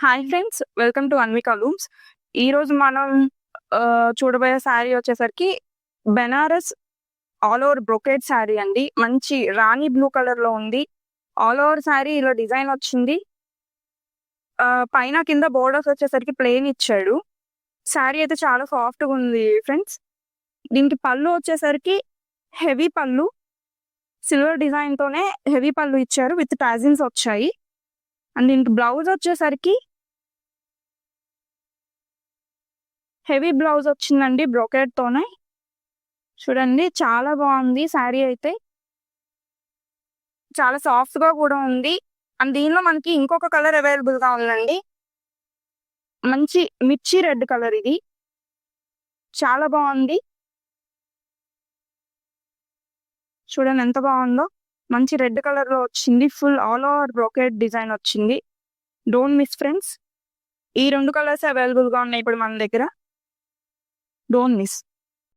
Hi friends, welcome to Anvika Looms. ఈరోజు మనం చూడబోయే శారీ వచ్చేసరికి Banaras all over brocade sari అండి. మంచి రాణి బ్లూ కలర్లో ఉంది. ఆల్ ఓవర్ శారీ ఇలా డిజైన్ వచ్చింది. పైన కింద బోర్డర్స్ వచ్చేసరికి ప్లెయిన్ ఇచ్చాడు. శారీ అయితే చాలా సాఫ్ట్గా ఉంది ఫ్రెండ్స్. దీనికి పళ్ళు వచ్చేసరికి హెవీ పళ్ళు, సిల్వర్ డిజైన్తోనే హెవీ పళ్ళు ఇచ్చారు విత్ టాజిల్స్ వచ్చాయి. అండ్ దీనికి బ్లౌజ్ వచ్చేసరికి హెవీ బ్లౌజ్ వచ్చిందండి బ్రోకెడ్ తోనే. చూడండి, చాలా బాగుంది శారీ అయితే. చాలా సాఫ్ట్ గా కూడా ఉంది. అండ్ దీనిలో మనకి ఇంకొక కలర్ అవైలబుల్ గా ఉందండి. మంచి మిర్చి రెడ్ కలర్, ఇది చాలా బాగుంది. చూడండి ఎంత బాగుందో. మంచి రెడ్ కలర్ లో వచ్చింది. Full all over brocade design వచ్చింది. Don't miss friends. ఈ రెండు కలర్స్ అవైలబుల్ గా ఉన్నాయి ఇప్పుడు మన దగ్గర. Don't miss.